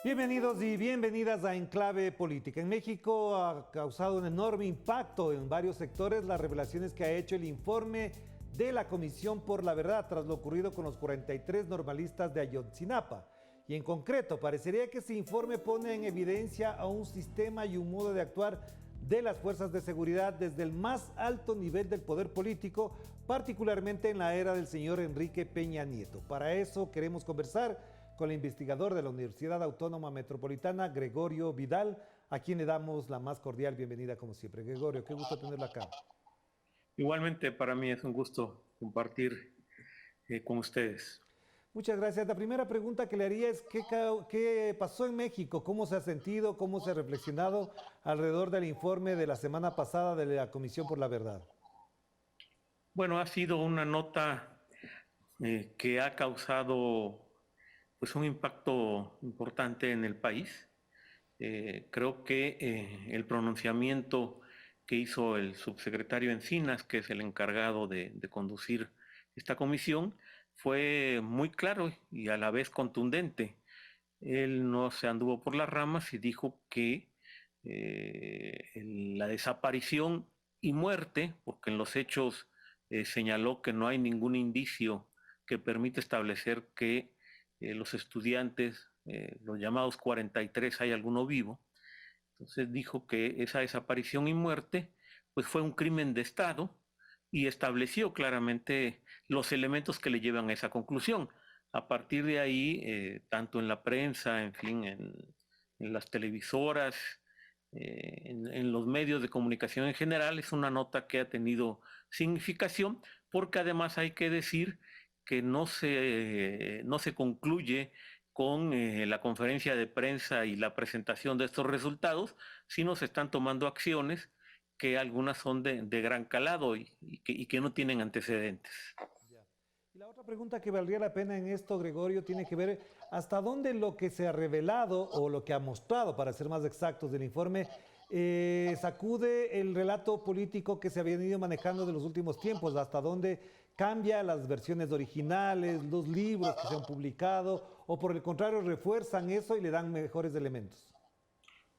Bienvenidos y bienvenidas a Enclave Política. En México ha causado un enorme impacto en varios sectores las revelaciones que ha hecho el informe de la Comisión por la Verdad tras lo ocurrido con los 43 normalistas de Ayotzinapa. Y en concreto, parecería que ese informe pone en evidencia a un sistema y un modo de actuar de las fuerzas de seguridad desde el más alto nivel del poder político, particularmente en la era del señor Enrique Peña Nieto. Para eso queremos conversar con el investigador de la Universidad Autónoma Metropolitana, Gregorio Vidal, a quien le damos la más cordial bienvenida como siempre. Gregorio, qué gusto tenerlo acá. Igualmente para mí es un gusto compartir con ustedes. Muchas gracias. La primera pregunta que le haría es ¿qué pasó en México? ¿Cómo se ha sentido? ¿Cómo se ha reflexionado alrededor del informe de la semana pasada de la Comisión por la Verdad? Bueno, ha sido una nota que ha causado pues un impacto importante en el país. Creo que el pronunciamiento que hizo el subsecretario Encinas, que es el encargado de conducir esta comisión, fue muy claro y a la vez contundente. Él no se anduvo por las ramas y dijo que la desaparición y muerte, porque en los hechos señaló que no hay ningún indicio que permita establecer que los estudiantes, los llamados 43, hay alguno vivo. Entonces dijo que esa desaparición y muerte pues fue un crimen de Estado y estableció claramente los elementos que le llevan a esa conclusión. A partir de ahí, tanto en la prensa, en fin, en las televisoras, en los medios de comunicación en general, es una nota que ha tenido significación, porque además hay que decir que no se concluye con la conferencia de prensa y la presentación de estos resultados, sino se están tomando acciones que algunas son de gran calado y que no tienen antecedentes. Y la otra pregunta que valdría la pena en esto, Gregorio, tiene que ver hasta dónde lo que se ha revelado o lo que ha mostrado, para ser más exactos, del informe, sacude el relato político que se había ido manejando de los últimos tiempos, hasta dónde cambia las versiones originales, los libros que se han publicado, o por el contrario refuerzan eso y le dan mejores elementos.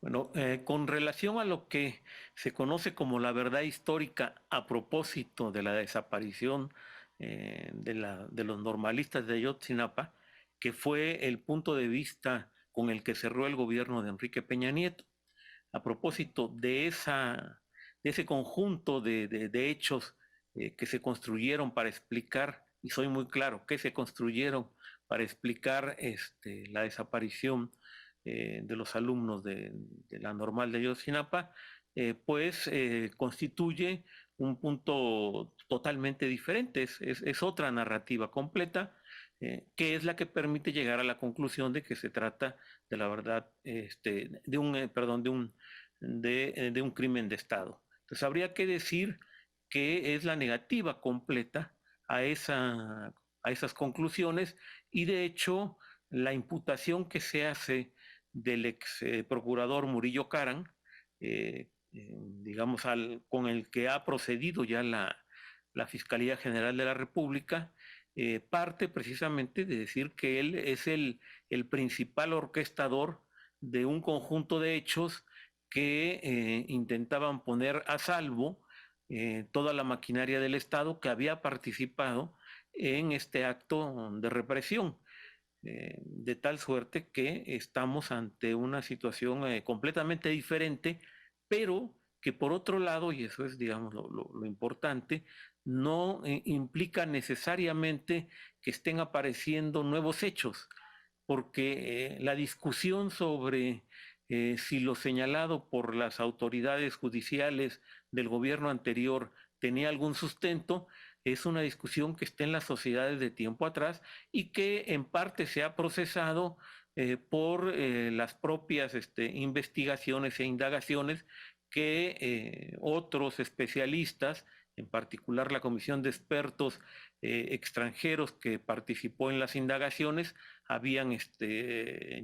Bueno, con relación a lo que se conoce como la verdad histórica a propósito de la desaparición de los normalistas de Ayotzinapa, que fue el punto de vista con el que cerró el gobierno de Enrique Peña Nieto, a propósito de ese conjunto de hechos que se construyeron para explicar, y soy muy claro, que se construyeron para explicar la desaparición de los alumnos de la normal de Ayotzinapa, pues constituye un punto totalmente diferente, es otra narrativa completa, que es la que permite llegar a la conclusión de que se trata de la verdad, de un crimen de Estado. Entonces habría que decir que es la negativa completa a esas conclusiones y de hecho la imputación que se hace del ex procurador Murillo Karam, digamos, con el que ha procedido ya la Fiscalía General de la República, parte precisamente de decir que él es el principal orquestador de un conjunto de hechos que intentaban poner a salvo toda la maquinaria del Estado que había participado en este acto de represión. De tal suerte que estamos ante una situación completamente diferente, pero que por otro lado, y eso es, digamos, lo importante, no implica necesariamente que estén apareciendo nuevos hechos, porque la discusión sobre si lo señalado por las autoridades judiciales del gobierno anterior tenía algún sustento, es una discusión que está en las sociedades de tiempo atrás y que en parte se ha procesado por las propias investigaciones e indagaciones que otros especialistas en particular la comisión de expertos extranjeros que participó en las indagaciones, habían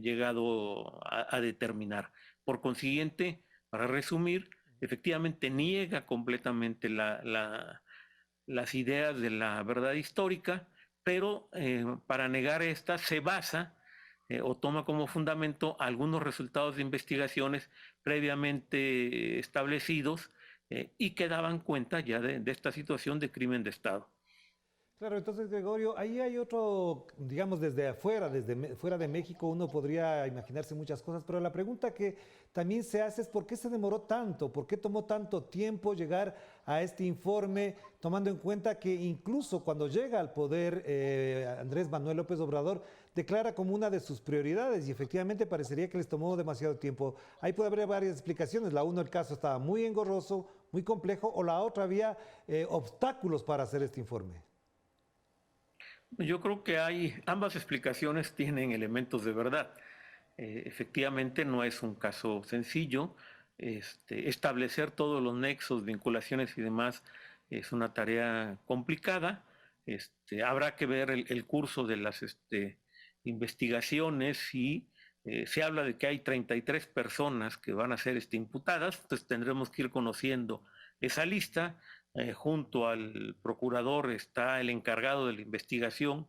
llegado a determinar. Por consiguiente, para resumir, efectivamente niega completamente las ideas de la verdad histórica, pero para negar esta se basa o toma como fundamento algunos resultados de investigaciones previamente establecidos y que daban cuenta ya de esta situación de crimen de Estado. Claro, entonces Gregorio, ahí hay otro, digamos, desde afuera, fuera de México, uno podría imaginarse muchas cosas, pero la pregunta que también se hace es ¿por qué se demoró tanto? ¿Por qué tomó tanto tiempo llegar a este informe, tomando en cuenta que incluso cuando llega al poder Andrés Manuel López Obrador, declara como una de sus prioridades y efectivamente parecería que les tomó demasiado tiempo? Ahí puede haber varias explicaciones. La uno, el caso estaba muy engorroso, muy complejo, o la otra, había obstáculos para hacer este informe. Yo creo que ambas explicaciones tienen elementos de verdad. Efectivamente no es un caso sencillo. Establecer todos los nexos, vinculaciones y demás es una tarea complicada. Habrá que ver el curso de las investigaciones y se habla de que hay 33 personas que van a ser imputadas, entonces tendremos que ir conociendo esa lista. Junto al procurador está el encargado de la investigación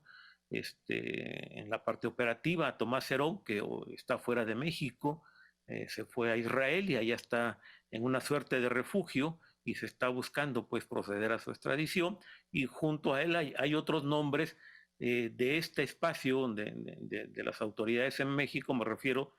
en la parte operativa, Tomás Herón, que está fuera de México, se fue a Israel y allá está en una suerte de refugio y se está buscando pues proceder a su extradición, y junto a él hay otros nombres de este espacio de las autoridades en México, me refiero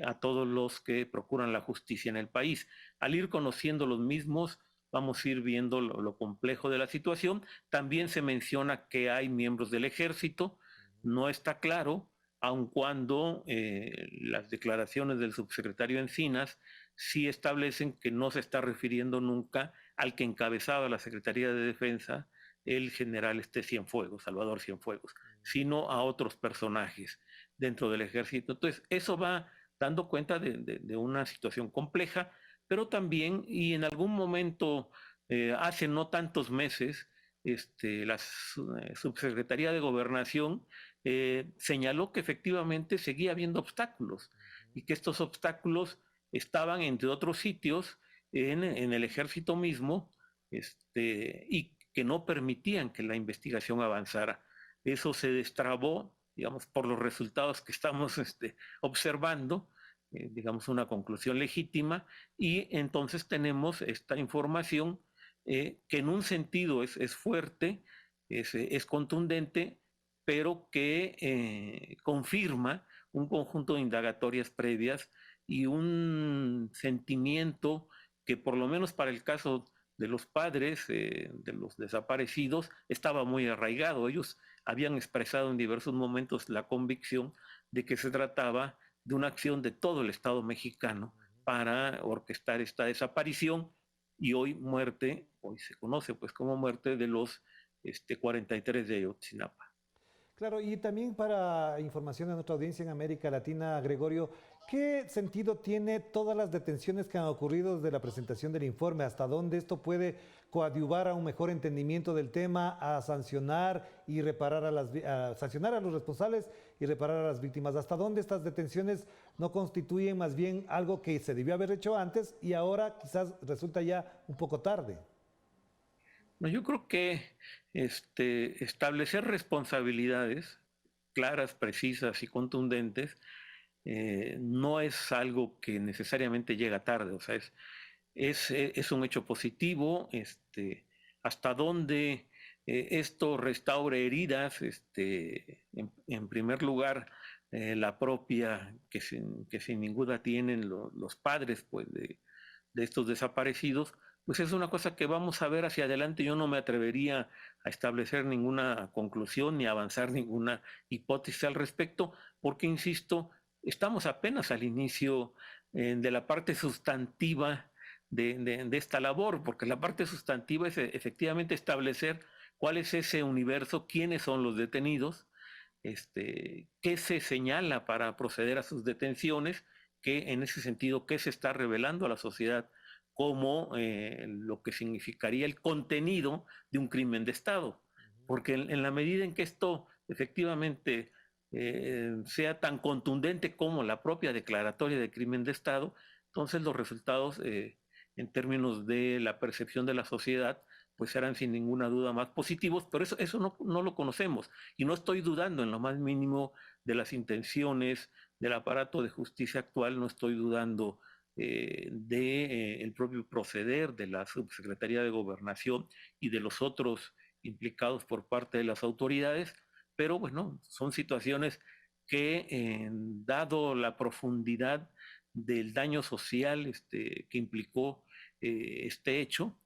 a todos los que procuran la justicia en el país. Al ir conociendo los mismos, vamos a ir viendo lo complejo de la situación. También se menciona que hay miembros del ejército, no está claro, aun cuando las declaraciones del subsecretario Encinas sí establecen que no se está refiriendo nunca al que encabezaba la Secretaría de Defensa, el general Cienfuegos, Salvador Cienfuegos, sino a otros personajes dentro del ejército. Entonces, eso va dando cuenta de una situación compleja, pero también, y en algún momento, hace no tantos meses, la Subsecretaría de Gobernación señaló que efectivamente seguía habiendo obstáculos y que estos obstáculos estaban, entre otros sitios, en el ejército mismo, y que no permitían que la investigación avanzara. Eso se destrabó, digamos, por los resultados que estamos observando, digamos, una conclusión legítima, y entonces tenemos esta información que en un sentido es fuerte, es contundente, pero que confirma un conjunto de indagatorias previas y un sentimiento que por lo menos para el caso de los padres de los desaparecidos estaba muy arraigado. Ellos habían expresado en diversos momentos la convicción de que se trataba de una acción de todo el Estado mexicano para orquestar esta desaparición, y hoy se conoce pues como muerte de los 43 de Ayotzinapa. Claro, y también para información de nuestra audiencia en América Latina, Gregorio, ¿qué sentido tiene todas las detenciones que han ocurrido desde la presentación del informe? ¿Hasta dónde esto puede coadyuvar a un mejor entendimiento del tema, a sancionar y reparar a sancionar a los responsables y reparar a las víctimas? ¿Hasta dónde estas detenciones no constituyen más bien algo que se debió haber hecho antes y ahora quizás resulta ya un poco tarde? No, yo creo que establecer responsabilidades claras, precisas y contundentes no es algo que necesariamente llega tarde, o sea, es un hecho positivo. Hasta dónde esto restaure heridas, en primer lugar, la propia que sin ninguna tienen los padres pues, de estos desaparecidos, pues es una cosa que vamos a ver hacia adelante. Yo no me atrevería a establecer ninguna conclusión ni a avanzar ninguna hipótesis al respecto, porque, insisto, estamos apenas al inicio de la parte sustantiva de esta labor, porque la parte sustantiva es efectivamente establecer cuál es ese universo, quiénes son los detenidos, qué se señala para proceder a sus detenciones, que en ese sentido, qué se está revelando a la sociedad como lo que significaría el contenido de un crimen de Estado. Porque en la medida en que esto efectivamente sea tan contundente como la propia declaratoria de crimen de Estado, entonces los resultados en términos de la percepción de la sociedad pues serán sin ninguna duda más positivos, pero eso no lo conocemos y no estoy dudando en lo más mínimo de las intenciones del aparato de justicia actual, no estoy dudando del propio proceder de la Subsecretaría de Gobernación y de los otros implicados por parte de las autoridades, pero bueno, son situaciones que, dado la profundidad del daño social que implicó este hecho,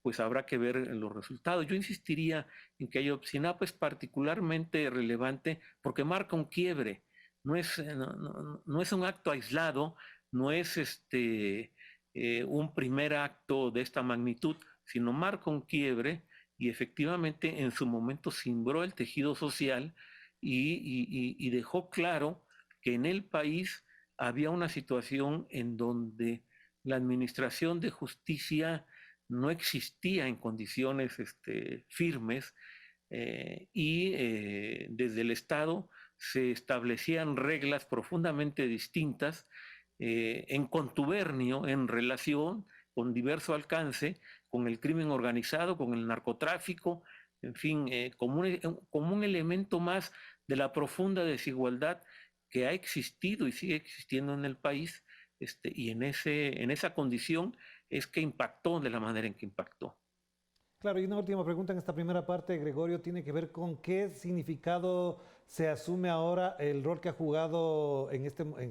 pues habrá que ver los resultados. Yo insistiría en que Ayotzinapa es particularmente relevante porque marca un quiebre, no es un acto aislado, no es un primer acto de esta magnitud, sino marca un quiebre y efectivamente en su momento cimbró el tejido social y dejó claro que en el país había una situación en donde la administración de justicia no existía en condiciones firmes desde el Estado se establecían reglas profundamente distintas en contubernio, en relación con diverso alcance, con el crimen organizado, con el narcotráfico, en fin, como un elemento más de la profunda desigualdad que ha existido y sigue existiendo en el país, y en esa condición es que impactó de la manera en que impactó. Claro, y una última pregunta en esta primera parte, Gregorio, tiene que ver con qué significado se asume ahora el rol que ha jugado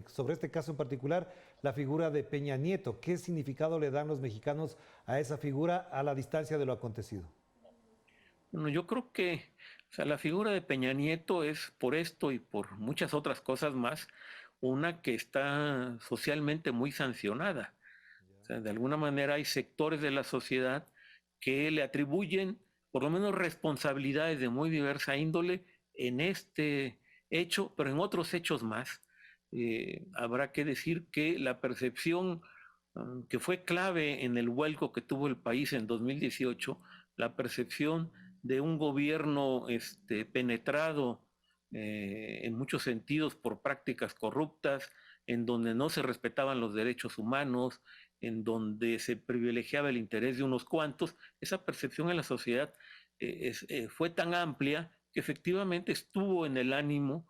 sobre este caso en particular la figura de Peña Nieto. ¿Qué significado le dan los mexicanos a esa figura a la distancia de lo acontecido? Bueno, yo creo que o sea, la figura de Peña Nieto es por esto y por muchas otras cosas más, una que está socialmente muy sancionada. O sea, de alguna manera hay sectores de la sociedad que le atribuyen por lo menos responsabilidades de muy diversa índole en este hecho, pero en otros hechos más. Habrá que decir que la percepción que fue clave en el vuelco que tuvo el país en 2018, la percepción de un gobierno penetrado en muchos sentidos por prácticas corruptas, en donde no se respetaban los derechos humanos, en donde se privilegiaba el interés de unos cuantos, esa percepción en la sociedad fue tan amplia que efectivamente estuvo en el ánimo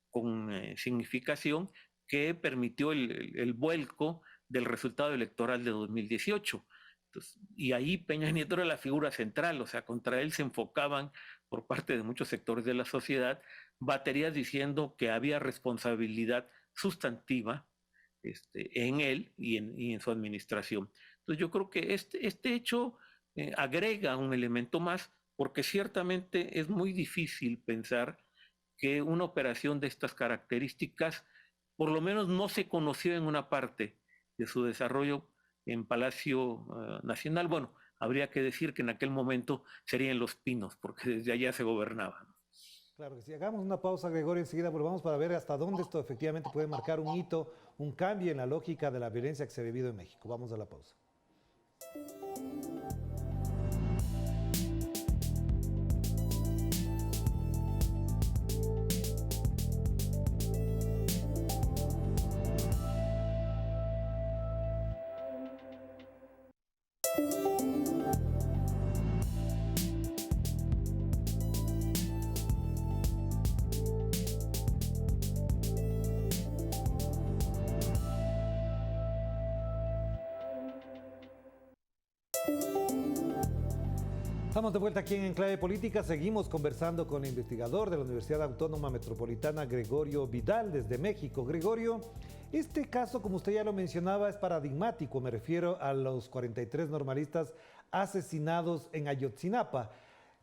con significación que permitió el vuelco del resultado electoral de 2018. Entonces, y ahí Peña Nieto era la figura central, o sea, contra él se enfocaban por parte de muchos sectores de la sociedad baterías diciendo que había responsabilidad sustantiva en él y en su administración. Entonces yo creo que este hecho agrega un elemento más, porque ciertamente es muy difícil pensar que una operación de estas características, por lo menos no se conoció en una parte de su desarrollo en Palacio Nacional. Bueno, habría que decir que en aquel momento sería en Los Pinos, porque desde allá se gobernaba. Claro que sí. Hagamos una pausa, Gregorio, enseguida volvamos para ver hasta dónde esto efectivamente puede marcar un hito, un cambio en la lógica de la violencia que se ha vivido en México. Vamos a la pausa. Estamos de vuelta aquí en Enclave Política. Seguimos conversando con el investigador de la Universidad Autónoma Metropolitana, Gregorio Vidal, desde México. Gregorio, este caso, como usted ya lo mencionaba, es paradigmático. Me refiero a los 43 normalistas asesinados en Ayotzinapa.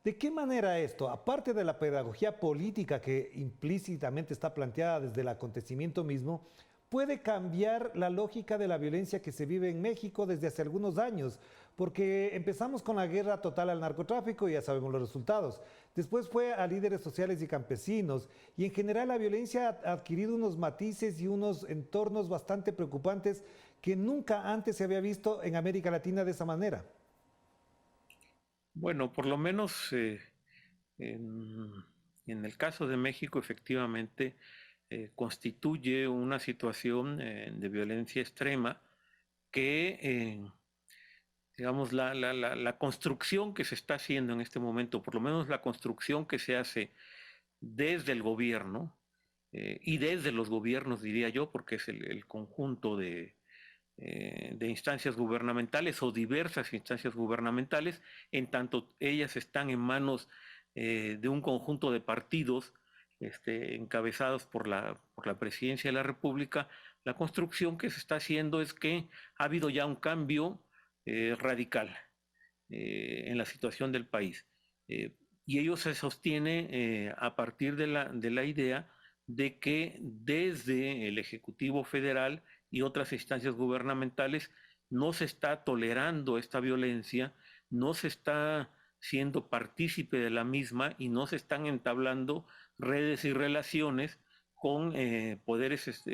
¿De qué manera esto, aparte de la pedagogía política que implícitamente está planteada desde el acontecimiento mismo, puede cambiar la lógica de la violencia que se vive en México desde hace algunos años, porque empezamos con la guerra total al narcotráfico y ya sabemos los resultados. Después fue a líderes sociales y campesinos, y en general la violencia ha adquirido unos matices y unos entornos bastante preocupantes que nunca antes se había visto en América Latina de esa manera. Bueno, por lo menos en, en el caso de México, efectivamente, constituye una situación de violencia extrema que, digamos, la construcción que se está haciendo en este momento, por lo menos la construcción que se hace desde el gobierno y desde los gobiernos, diría yo, porque es el conjunto de instancias gubernamentales o diversas instancias gubernamentales, en tanto ellas están en manos de un conjunto de partidos encabezados por la presidencia de la República. La construcción que se está haciendo es que ha habido ya un cambio radical en la situación del país. Eh, y ello se sostiene a partir de la idea de que desde el Ejecutivo Federal y otras instancias gubernamentales no se está tolerando esta violencia, no se está siendo partícipe de la misma y no se están entablando redes y relaciones con poderes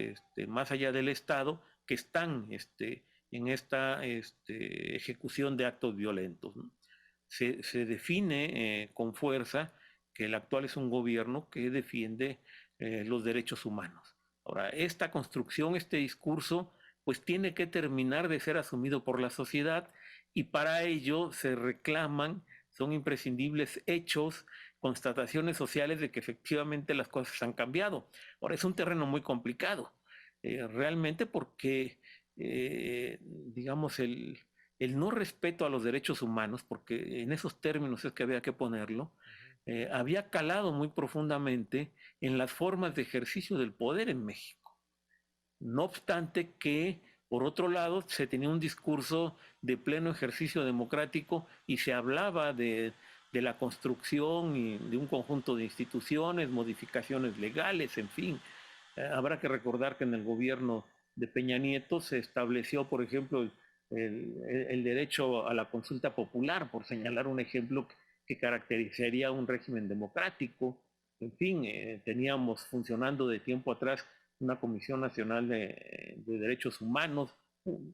más allá del Estado que están en esta ejecución de actos violentos, ¿no? Se define con fuerza que el actual es un gobierno que defiende los derechos humanos. Ahora, esta construcción, este discurso, pues tiene que terminar de ser asumido por la sociedad y para ello se reclaman, son imprescindibles hechos, constataciones sociales de que efectivamente las cosas han cambiado. Ahora, es un terreno muy complicado, realmente porque, digamos, el no respeto a los derechos humanos, porque en esos términos es que había que ponerlo, había calado muy profundamente en las formas de ejercicio del poder en México. No obstante que, por otro lado, se tenía un discurso de pleno ejercicio democrático y se hablaba de la construcción y de un conjunto de instituciones, modificaciones legales, en fin. Habrá que recordar que en el gobierno de Peña Nieto se estableció, por ejemplo, el derecho a la consulta popular, por señalar un ejemplo que caracterizaría un régimen democrático. En fin, teníamos funcionando de tiempo atrás una Comisión Nacional de Derechos Humanos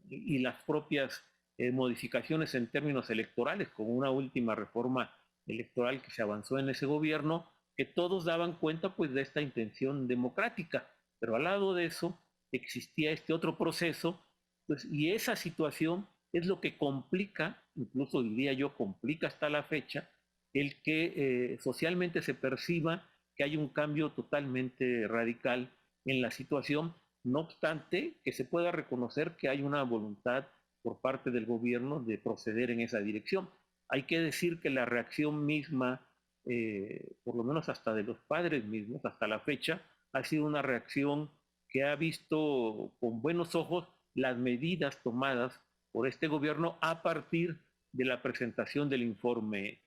y las propias modificaciones en términos electorales, como una última reforma electoral que se avanzó en ese gobierno, que todos daban cuenta pues de esta intención democrática, pero al lado de eso existía este otro proceso, pues, y esa situación es lo que complica, incluso diría yo, complica hasta la fecha, el que socialmente se perciba que hay un cambio totalmente radical en la situación, no obstante que se pueda reconocer que hay una voluntad por parte del gobierno de proceder en esa dirección. Hay que decir que la reacción misma, por lo menos hasta de los padres mismos, hasta la fecha, ha sido una reacción que ha visto con buenos ojos las medidas tomadas por este gobierno a partir de la presentación del informe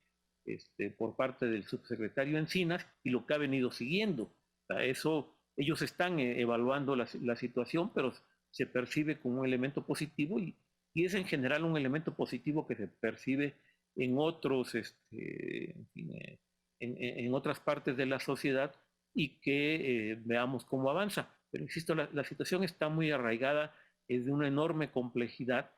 por parte del subsecretario Encinas y lo que ha venido siguiendo. O sea, eso, ellos están evaluando la situación, pero se percibe como un elemento positivo y es en general un elemento positivo que se percibe en otros, en, fin, en otras partes de la sociedad y que veamos cómo avanza. Pero insisto, la situación está muy arraigada, es de una enorme complejidad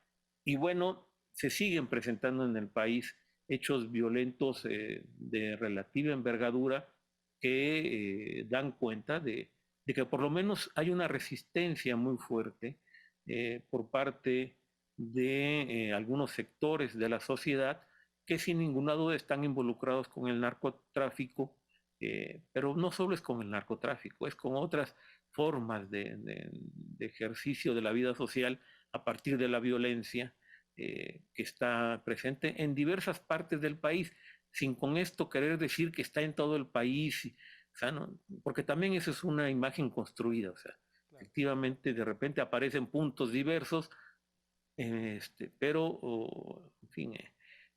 y bueno, se siguen presentando en el país hechos violentos de relativa envergadura que dan cuenta de que por lo menos hay una resistencia muy fuerte por parte de algunos sectores de la sociedad que sin ninguna duda están involucrados con el narcotráfico, pero no solo es con el narcotráfico, es con otras formas de ejercicio de la vida social a partir de la violencia que está presente en diversas partes del país, sin con esto querer decir que está en todo el país, o sea, no, porque también eso es una imagen construida, o sea, claro. Efectivamente de repente aparecen puntos diversos, pero, en fin,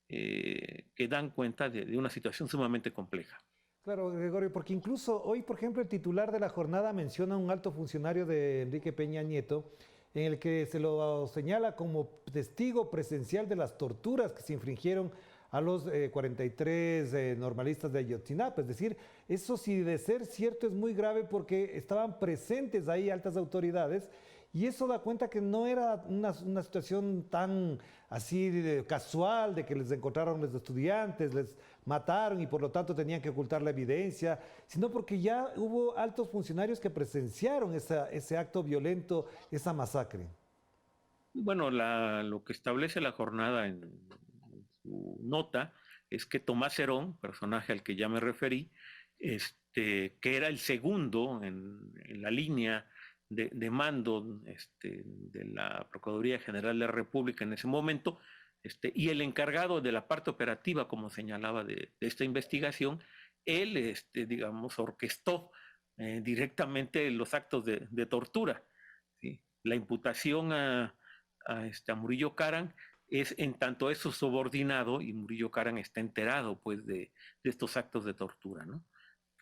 que dan cuenta de una situación sumamente compleja. Claro, Gregorio, porque incluso hoy, por ejemplo, el titular de la jornada menciona a un alto funcionario de Enrique Peña Nieto, en el que se lo señala como testigo presencial de las torturas que se infringieron a los 43 normalistas de Ayotzinapa. Es decir, eso sí de ser cierto es muy grave porque estaban presentes ahí altas autoridades y eso da cuenta que no era una situación tan así casual de que les encontraron los estudiantes, les mataron y por lo tanto tenían que ocultar la evidencia, sino porque ya hubo altos funcionarios que presenciaron ese acto violento, esa masacre. Bueno, lo que establece la jornada en su nota es que Tomás Herón, personaje al que ya me referí, que era el segundo en la línea de mando de la Procuraduría General de la República en ese momento, y el encargado de la parte operativa, como señalaba, de esta investigación, él, digamos, orquestó directamente los actos de tortura. ¿Sí? La imputación a Murillo Karam es en tanto eso subordinado y Murillo Karam está enterado pues de estos actos de tortura, ¿no?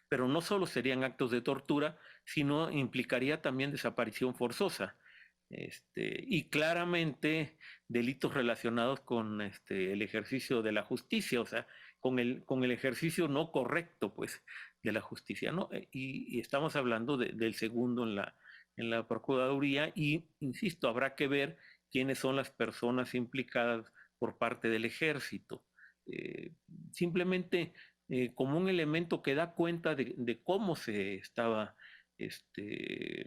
Pero no solo serían actos de tortura, sino implicaría también desaparición forzosa. Y claramente delitos relacionados con el ejercicio de la justicia, o sea, con el ejercicio no correcto, pues, de la justicia, ¿no? Y estamos hablando del segundo en la Procuraduría y, insisto, habrá que ver quiénes son las personas implicadas por parte del ejército. Eh, Simplemente como un elemento que da cuenta de cómo se estaba, este,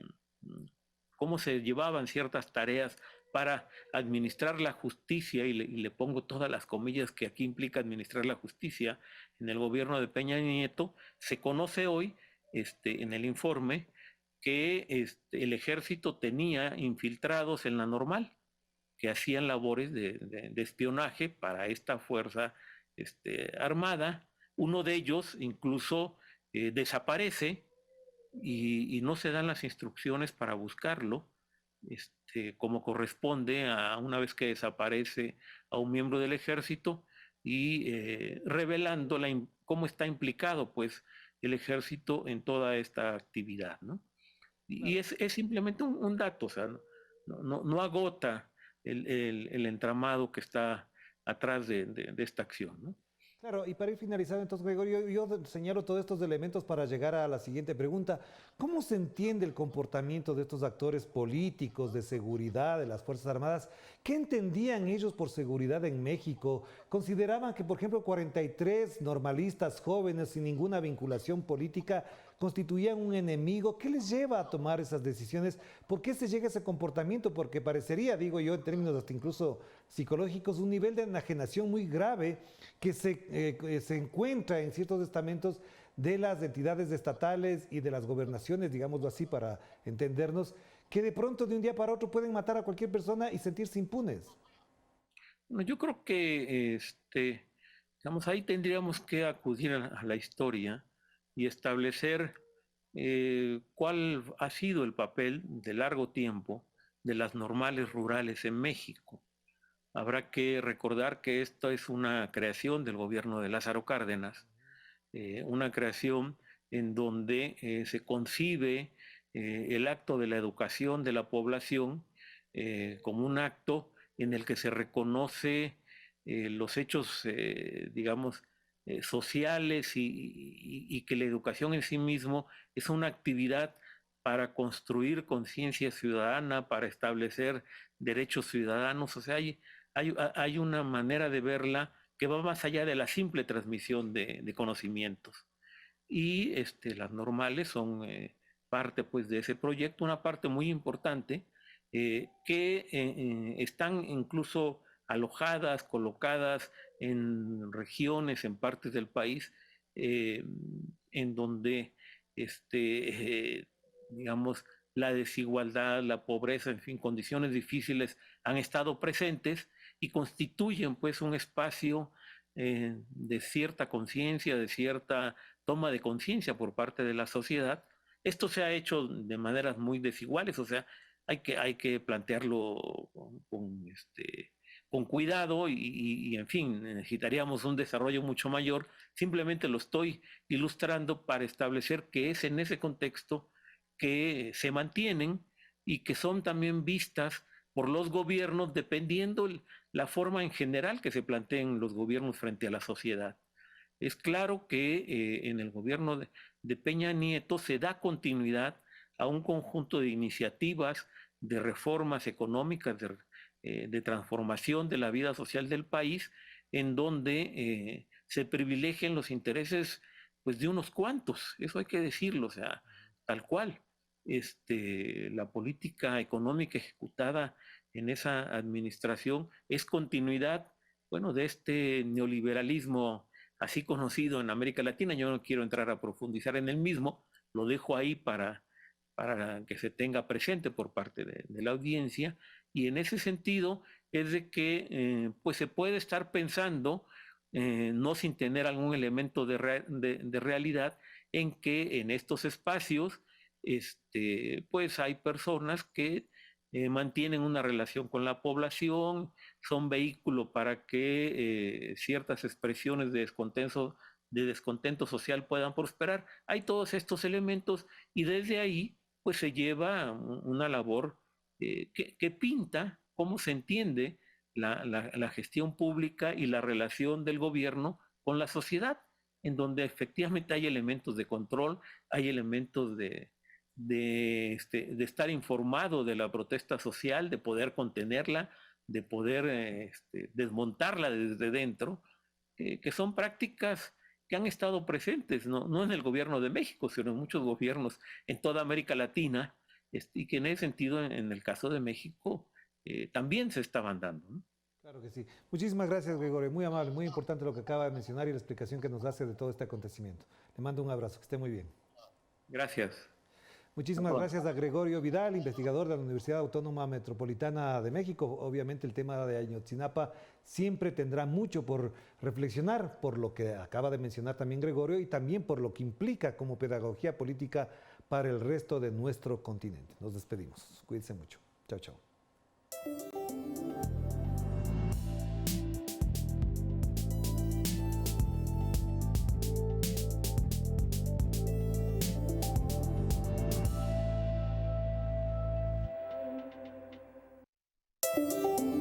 cómo se llevaban ciertas tareas para administrar la justicia, y le pongo todas las comillas que aquí implica administrar la justicia en el gobierno de Peña Nieto, se conoce hoy en el informe que el ejército tenía infiltrados en la normal, que hacían labores de espionaje para esta fuerza armada. Uno de ellos incluso desaparece y no se dan las instrucciones para buscarlo, como corresponde a una vez que desaparece a un miembro del ejército y revelando cómo está implicado pues el ejército en toda esta actividad, ¿no? Y Claro. es simplemente un dato, o sea, no agota el entramado que está atrás de esta acción, ¿no? Claro, y para ir finalizando, entonces, Gregorio, yo señalo todos estos elementos para llegar a la siguiente pregunta. ¿Cómo se entiende el comportamiento de estos actores políticos de seguridad de las Fuerzas Armadas? ¿Qué entendían ellos por seguridad en México? ¿Consideraban que, por ejemplo, 43 normalistas jóvenes sin ninguna vinculación política constituían un enemigo? ¿Qué les lleva a tomar esas decisiones? ¿Por qué se llega a ese comportamiento? Porque parecería, digo yo, en términos hasta incluso psicológicos, un nivel de enajenación muy grave que se encuentra en ciertos estamentos de las entidades estatales y de las gobernaciones, digámoslo así, para entendernos, que de pronto de un día para otro pueden matar a cualquier persona y sentirse impunes. Bueno, yo creo que digamos, ahí tendríamos que acudir a la historia y establecer cuál ha sido el papel de largo tiempo de las normales rurales en México. Habrá que recordar que esto es una creación del gobierno de Lázaro Cárdenas, una creación en donde se concibe el acto de la educación de la población como un acto en el que se reconoce los hechos, digamos, sociales y que la educación en sí mismo es una actividad para construir conciencia ciudadana, para establecer derechos ciudadanos. O sea, hay una manera de verla que va más allá de la simple transmisión de conocimientos. Y las normales son parte pues, de ese proyecto, una parte muy importante, que están incluso alojadas, colocadas en regiones, en partes del país, eh, en donde, digamos, la desigualdad, la pobreza, en fin, condiciones difíciles han estado presentes y constituyen pues un espacio de cierta conciencia, de cierta toma de conciencia por parte de la sociedad. Esto se ha hecho de maneras muy desiguales, o sea, hay que plantearlo con cuidado y, en fin, necesitaríamos un desarrollo mucho mayor. Simplemente lo estoy ilustrando para establecer que es en ese contexto que se mantienen y que son también vistas por los gobiernos dependiendo la forma en general que se planteen los gobiernos frente a la sociedad. Es claro que en el gobierno de Peña Nieto se da continuidad a un conjunto de iniciativas, de reformas económicas, de transformación de la vida social del país, en donde se privilegian los intereses pues, de unos cuantos, eso hay que decirlo, o sea, tal cual. La política económica ejecutada en esa administración es continuidad, bueno, de este neoliberalismo así conocido en América Latina. Yo no quiero entrar a profundizar en el mismo, lo dejo ahí para que se tenga presente por parte de la audiencia, y en ese sentido es de que pues se puede estar pensando, no sin tener algún elemento de realidad, en que en estos espacios pues hay personas que mantienen una relación con la población, son vehículo para que ciertas expresiones de descontento social puedan prosperar. Hay todos estos elementos y desde ahí pues se lleva una labor que pinta cómo se entiende la gestión pública y la relación del gobierno con la sociedad, en donde efectivamente hay elementos de control, hay elementos de estar informado de la protesta social, de poder contenerla, de poder desmontarla desde dentro, que son prácticas que han estado presentes, no en el gobierno de México, sino en muchos gobiernos en toda América Latina, y que en ese sentido, en el caso de México, también se estaban dando, ¿no? Claro que sí. Muchísimas gracias, Gregorio. Muy amable, muy importante lo que acaba de mencionar y la explicación que nos hace de todo este acontecimiento. Le mando un abrazo, que esté muy bien. Gracias. Muchísimas gracias a Gregorio Vidal, investigador de la Universidad Autónoma Metropolitana de México. Obviamente el tema de Ayotzinapa siempre tendrá mucho por reflexionar, por lo que acaba de mencionar también Gregorio y también por lo que implica como pedagogía política para el resto de nuestro continente. Nos despedimos. Cuídense mucho. Chao, chao.